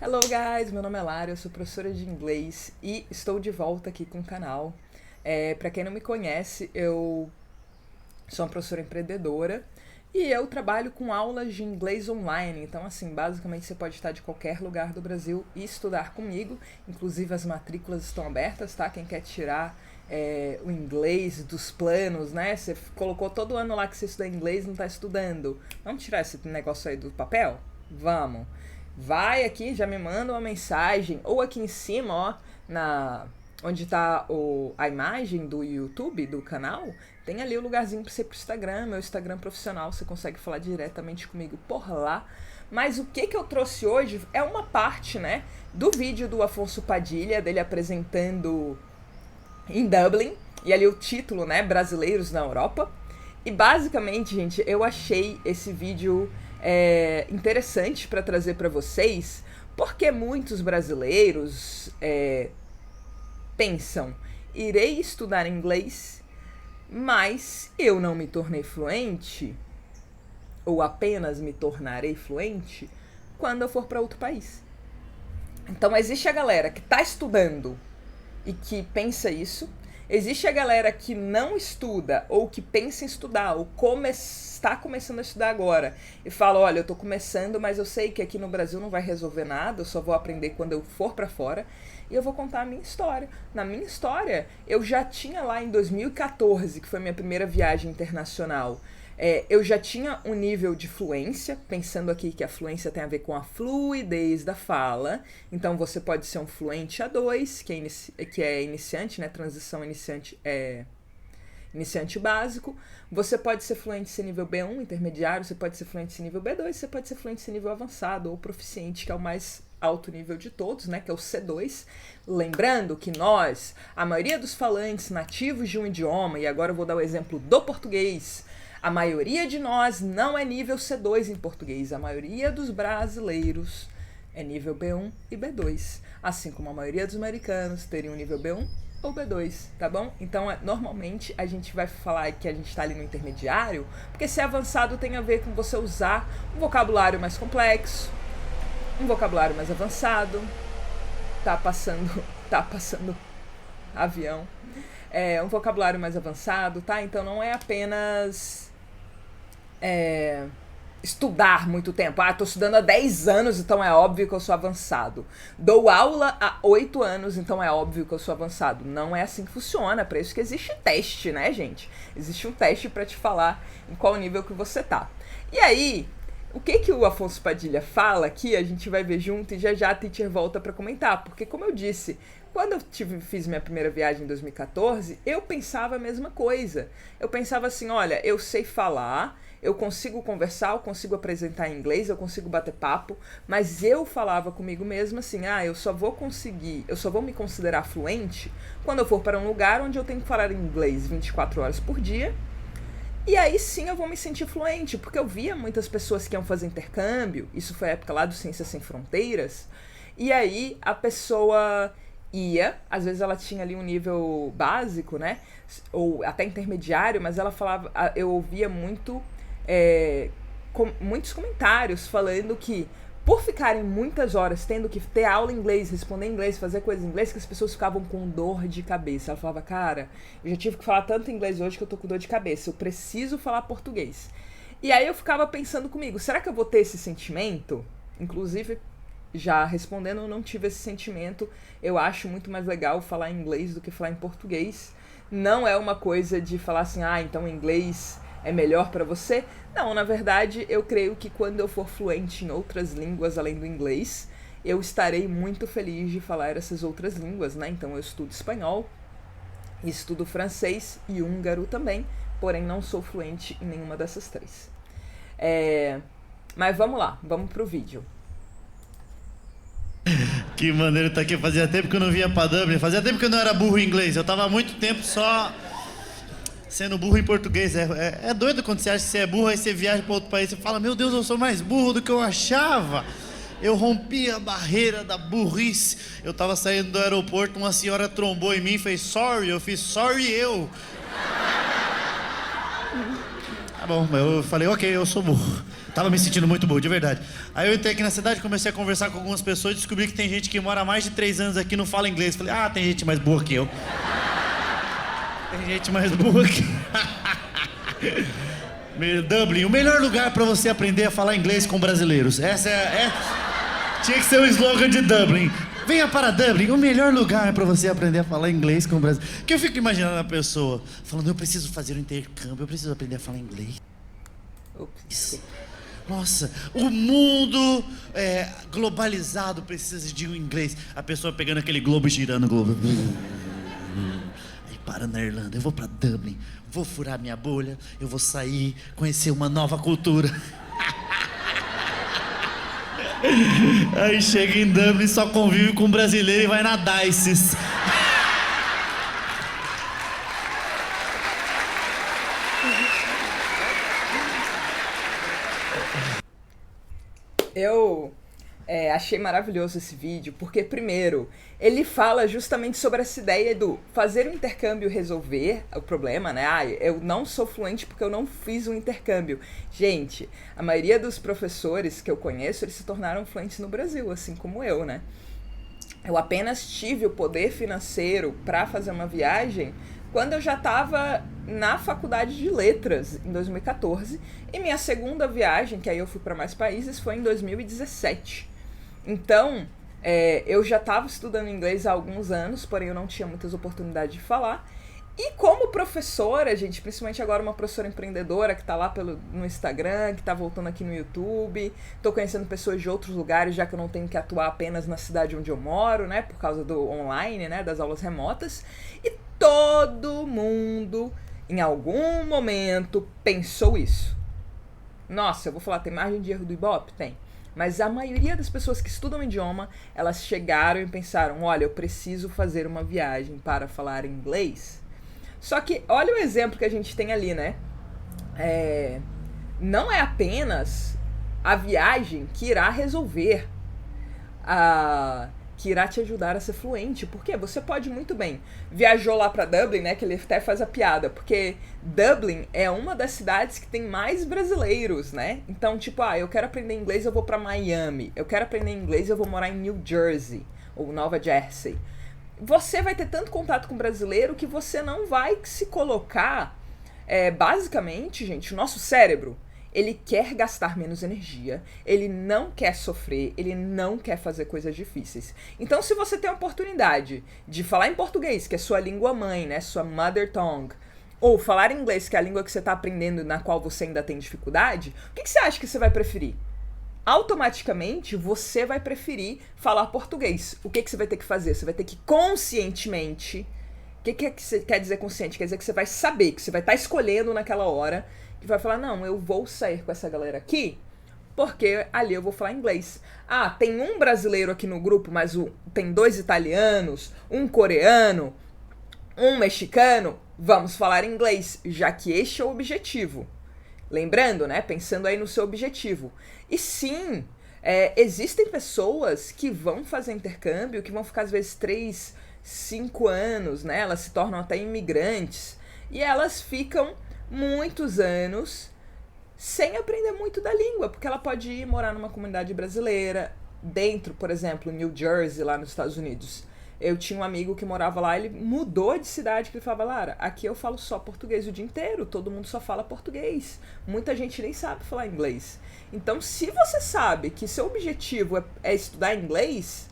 Hello guys, meu nome é Lara, eu sou professora de inglês e estou de volta aqui com o canal. Para quem não me conhece, eu sou uma professora empreendedora e eu trabalho com aulas de inglês online. Então, assim, basicamente você pode estar de qualquer lugar do Brasil e estudar comigo. Inclusive as matrículas estão abertas, tá? Quem quer tirar o inglês dos planos, né? Você colocou todo ano lá que você estuda inglês e não está estudando. Vamos tirar esse negócio aí do papel? Vamos! Vai aqui, já me manda uma mensagem, ou aqui em cima, ó, onde tá a imagem do YouTube, do canal, tem ali o lugarzinho para você ir pro Instagram, meu Instagram profissional, você consegue falar diretamente comigo por lá. Mas o que eu trouxe hoje é uma parte, né, do vídeo do Afonso Padilha, dele apresentando em Dublin, e ali o título, né, Brasileiros na Europa. E basicamente, gente, eu achei esse vídeo interessante para trazer para vocês, porque muitos brasileiros pensam, irei estudar inglês, mas eu não me tornei fluente, ou apenas me tornarei fluente, quando eu for para outro país. Então existe a galera que está estudando e que pensa isso. Existe a galera que não estuda ou que pensa em estudar ou está começando a estudar agora e fala, olha, eu tô começando, mas eu sei que aqui no Brasil não vai resolver nada, eu só vou aprender quando eu for pra fora. E eu vou contar a minha história. Na minha história, eu já tinha lá em 2014, que foi minha primeira viagem internacional, eu já tinha um nível de fluência, pensando aqui que a fluência tem a ver com a fluidez da fala. Então você pode ser um fluente A2, que é iniciante, né? Transição iniciante iniciante básico. Você pode ser fluente ser nível B1, intermediário, você pode ser fluente ser nível B2, você pode ser fluente ser nível avançado ou proficiente, que é o mais alto nível de todos, né, que é o C2. Lembrando que a maioria dos falantes nativos de um idioma, e agora eu vou dar o exemplo do português, a maioria de nós não é nível C2 em português. A maioria dos brasileiros é nível B1 e B2. Assim como a maioria dos americanos teriam nível B1 ou B2, tá bom? Então, normalmente, a gente vai falar que a gente tá ali no intermediário, porque ser avançado tem a ver com você usar um vocabulário mais complexo, um vocabulário mais avançado. Tá passando avião. Um vocabulário mais avançado, tá? Então, não é apenas estudar muito tempo. Tô estudando há 10 anos, então é óbvio que eu sou avançado. Dou aula há 8 anos, então é óbvio que eu sou avançado. Não é assim que funciona, para isso que existe teste, né, gente? Existe um teste para te falar em qual nível que você tá. E aí, o que o Afonso Padilha fala aqui, a gente vai ver junto e já a teacher volta para comentar, porque como eu disse, quando eu fiz minha primeira viagem em 2014, eu pensava a mesma coisa. Eu pensava assim, olha, eu sei falar, eu consigo conversar, eu consigo apresentar em inglês, eu consigo bater papo, mas eu falava comigo mesma assim, eu só vou me considerar fluente quando eu for para um lugar onde eu tenho que falar inglês 24 horas por dia, e aí sim eu vou me sentir fluente, porque eu via muitas pessoas que iam fazer intercâmbio, isso foi a época lá do Ciências Sem Fronteiras, e aí a pessoa ia, às vezes ela tinha ali um nível básico, né, ou até intermediário, mas ela falava, eu ouvia muitos comentários falando que por ficarem muitas horas tendo que ter aula em inglês, responder em inglês, fazer coisas em inglês, que as pessoas ficavam com dor de cabeça. Ela falava, cara, eu já tive que falar tanto inglês hoje que eu tô com dor de cabeça, eu preciso falar português. E aí eu ficava pensando comigo, será que eu vou ter esse sentimento? Inclusive, já respondendo, eu não tive esse sentimento. Eu acho muito mais legal falar em inglês do que falar em português. Não é uma coisa de falar assim, então inglês é melhor para você? Não, na verdade, eu creio que quando eu for fluente em outras línguas além do inglês, eu estarei muito feliz de falar essas outras línguas, né? Então eu estudo espanhol, estudo francês e húngaro também, porém não sou fluente em nenhuma dessas três. Mas vamos lá, vamos pro vídeo. Que maneiro tá aqui, fazia tempo que eu não vinha pra Dublin, fazia tempo que eu não era burro em inglês, eu tava há muito tempo só sendo burro em português. É doido quando você acha que você é burro, aí você viaja para outro país e fala, meu Deus, eu sou mais burro do que eu achava. Eu rompi a barreira da burrice. Eu tava saindo do aeroporto, uma senhora trombou em mim e fez sorry, eu fiz sorry eu. Tá bom, eu falei, ok, eu sou burro. Tava me sentindo muito burro, de verdade. Aí eu entrei aqui na cidade, comecei a conversar com algumas pessoas e descobri que tem gente que mora há mais de 3 anos aqui e não fala inglês. Falei, tem gente mais burra que eu. Tem gente mais burra que... Dublin, o melhor lugar pra você aprender a falar inglês com brasileiros. Essa tinha que ser o slogan de Dublin. Venha para Dublin, o melhor lugar pra você aprender a falar inglês com brasileiros. Porque eu fico imaginando a pessoa falando, eu preciso fazer um intercâmbio, eu preciso aprender a falar inglês. Ops. Nossa, o mundo globalizado precisa de um inglês. A pessoa pegando aquele globo e girando o globo. Aí para na Irlanda, eu vou pra Dublin, vou furar minha bolha, eu vou sair, conhecer uma nova cultura. Aí chega em Dublin, só convive com brasileiro e vai na Dices. Eu achei maravilhoso esse vídeo, porque, primeiro, ele fala justamente sobre essa ideia do fazer o intercâmbio resolver o problema, né? Eu não sou fluente porque eu não fiz um intercâmbio. Gente, a maioria dos professores que eu conheço, eles se tornaram fluentes no Brasil, assim como eu, né? Eu apenas tive o poder financeiro para fazer uma viagem quando eu já estava na faculdade de letras, em 2014, e minha segunda viagem, que aí eu fui para mais países, foi em 2017. Então, eu já estava estudando inglês há alguns anos, porém eu não tinha muitas oportunidades de falar. E como professora, gente, principalmente agora uma professora empreendedora que está lá no Instagram, que está voltando aqui no YouTube, estou conhecendo pessoas de outros lugares, já que eu não tenho que atuar apenas na cidade onde eu moro, né, por causa do online, né, das aulas remotas. E todo mundo, em algum momento, pensou isso. Nossa, eu vou falar, tem margem de erro do Ibope? Tem. Mas a maioria das pessoas que estudam idioma, elas chegaram e pensaram, olha, eu preciso fazer uma viagem para falar inglês. Só que, olha o exemplo que a gente tem ali, né? Não é apenas a viagem que irá resolver, que irá te ajudar a ser fluente. Porque você pode muito bem. Viajou lá para Dublin, né? Que ele até faz a piada. Porque Dublin é uma das cidades que tem mais brasileiros, né? Então, tipo, eu quero aprender inglês, eu vou para Miami. Eu quero aprender inglês, eu vou morar em New Jersey ou Nova Jersey. Você vai ter tanto contato com o brasileiro que você não vai se colocar... basicamente, gente, o nosso cérebro, ele quer gastar menos energia, ele não quer sofrer, ele não quer fazer coisas difíceis. Então, se você tem a oportunidade de falar em português, que é sua língua mãe, né, sua mother tongue, ou falar inglês, que é a língua que você está aprendendo na qual você ainda tem dificuldade, o que você acha que você vai preferir? Automaticamente você vai preferir falar português. O que você vai ter que fazer? Você vai ter que conscientemente... O que quer dizer consciente? Quer dizer que você vai saber, que você vai estar escolhendo naquela hora, que vai falar, não, eu vou sair com essa galera aqui, porque ali eu vou falar inglês. Tem um brasileiro aqui no grupo, mas tem 2 italianos, um coreano, um mexicano, vamos falar inglês, já que este é o objetivo. Lembrando, né? Pensando aí no seu objetivo. E sim, existem pessoas que vão fazer intercâmbio, que vão ficar às vezes 3, 5 anos, né? Elas se tornam até imigrantes. E elas ficam muitos anos sem aprender muito da língua, porque ela pode ir morar numa comunidade brasileira, dentro, por exemplo, New Jersey, lá nos Estados Unidos. Eu tinha um amigo que morava lá, ele mudou de cidade, que ele falava, Lara, aqui eu falo só português o dia inteiro, todo mundo só fala português. Muita gente nem sabe falar inglês. Então, se você sabe que seu objetivo é estudar inglês,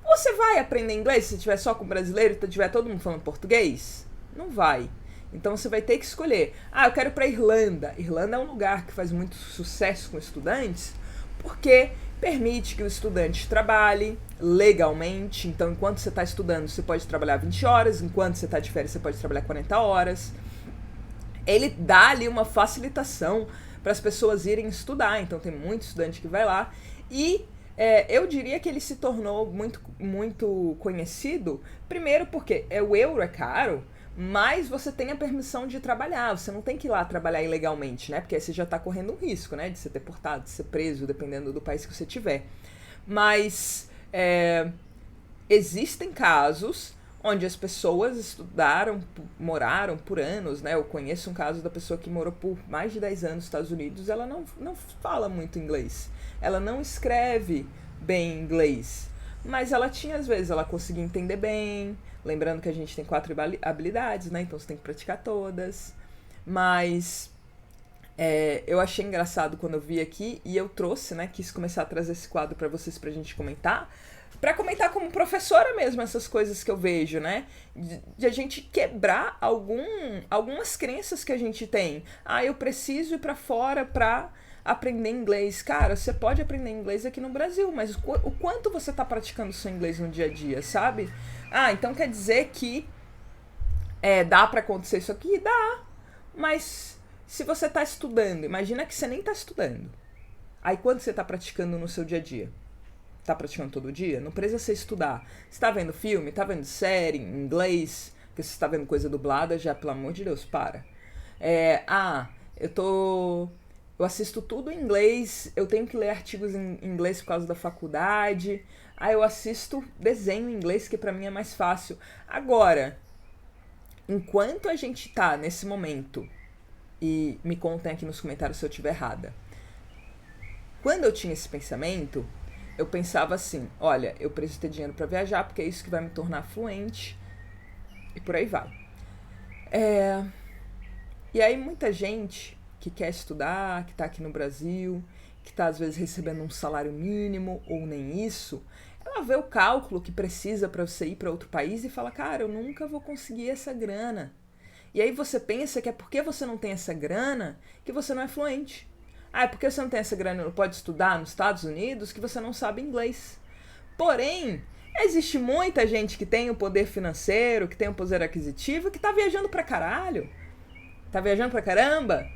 você vai aprender inglês se estiver só com brasileiro e tiver todo mundo falando português? Não vai. Então, você vai ter que escolher. Eu quero ir para Irlanda. Irlanda é um lugar que faz muito sucesso com estudantes, porque permite que o estudante trabalhe legalmente. Então, enquanto você está estudando, você pode trabalhar 20 horas. Enquanto você está de férias, você pode trabalhar 40 horas. Ele dá ali uma facilitação para as pessoas irem estudar. Então, tem muito estudante que vai lá. E eu diria que ele se tornou muito, muito conhecido, primeiro porque o euro é caro, mas você tem a permissão de trabalhar, você não tem que ir lá trabalhar ilegalmente, né? Porque aí você já está correndo um risco, né? De ser deportado, de ser preso, dependendo do país que você tiver. Mas existem casos onde as pessoas estudaram, moraram por anos, né? Eu conheço um caso da pessoa que morou por mais de 10 anos nos Estados Unidos, ela não fala muito inglês, ela não escreve bem inglês, mas ela tinha, às vezes, ela conseguia entender bem, lembrando que a gente tem 4 habilidades, né? Então você tem que praticar todas, mas eu achei engraçado quando eu vi aqui e eu trouxe, né? Quis começar a trazer esse quadro pra vocês pra gente comentar, pra comentar como professora mesmo essas coisas que eu vejo, né? De a gente quebrar algumas crenças que a gente tem. Ah, eu preciso ir pra fora pra aprender inglês. Cara, você pode aprender inglês aqui no Brasil, mas o quanto você tá praticando seu inglês no dia a dia, sabe? Ah, então quer dizer que dá pra acontecer isso aqui? Dá. Mas se você tá estudando, imagina que você nem tá estudando. Aí quando você tá praticando no seu dia a dia? Tá praticando todo dia? Não precisa você estudar. Você tá vendo filme, tá vendo série em inglês, porque você tá vendo coisa dublada, já, pelo amor de Deus, para. Eu assisto tudo em inglês, eu tenho que ler artigos em inglês por causa da faculdade. Eu assisto desenho em inglês, que pra mim é mais fácil. Agora, enquanto a gente tá nesse momento, e me contem aqui nos comentários se eu estiver errada. Quando eu tinha esse pensamento, eu pensava assim, olha, eu preciso ter dinheiro pra viajar, porque é isso que vai me tornar fluente, e por aí vai. E aí muita gente que quer estudar, que tá aqui no Brasil, que tá às vezes recebendo um salário mínimo, ou nem isso, ela vê o cálculo que precisa pra você ir pra outro país e fala, cara, eu nunca vou conseguir essa grana. E aí você pensa que é porque você não tem essa grana que você não é fluente. É porque você não tem essa grana e não pode estudar nos Estados Unidos que você não sabe inglês. Porém, existe muita gente que tem o poder financeiro, que tem o poder aquisitivo, que tá viajando pra caralho. Tá viajando pra caramba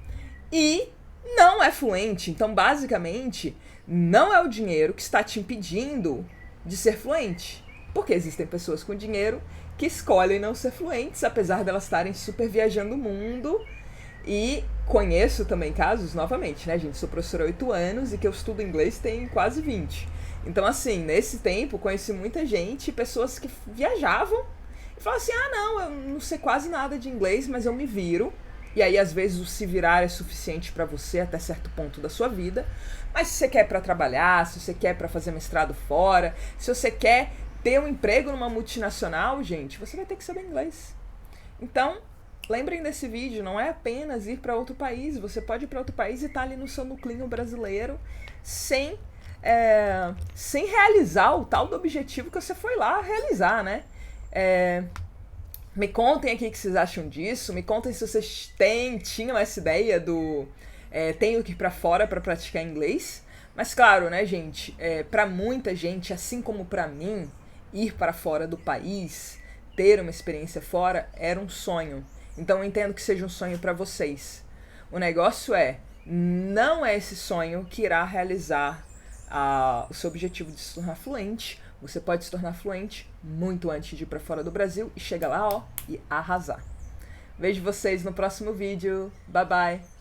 e não é fluente. Então, basicamente, não é o dinheiro que está te impedindo de ser fluente. Porque existem pessoas com dinheiro que escolhem não ser fluentes, apesar delas estarem super viajando o mundo. E conheço também casos, novamente, né, gente? Sou professora há 8 anos e que eu estudo inglês tem quase 20. Então, assim, nesse tempo, conheci muita gente, pessoas que viajavam e falavam assim, não, eu não sei quase nada de inglês, mas eu me viro. E aí, às vezes, o se virar é suficiente pra você até certo ponto da sua vida. Mas se você quer pra trabalhar, se você quer pra fazer mestrado fora, se você quer ter um emprego numa multinacional, gente, você vai ter que saber inglês. Então, lembrem desse vídeo, não é apenas ir para outro país, você pode ir para outro país e estar ali no seu nuclinho brasileiro sem realizar o tal do objetivo que você foi lá realizar, né? Me contem aqui o que vocês acham disso, me contem se vocês tinham essa ideia do tenho que ir para fora para praticar inglês. Mas claro, né, gente, para muita gente, assim como para mim, ir para fora do país, ter uma experiência fora, era um sonho. Então eu entendo que seja um sonho para vocês. O negócio não é esse sonho que irá realizar o seu objetivo de se tornar fluente. Você pode se tornar fluente muito antes de ir para fora do Brasil e chegar lá, e arrasar. Vejo vocês no próximo vídeo. Bye, bye!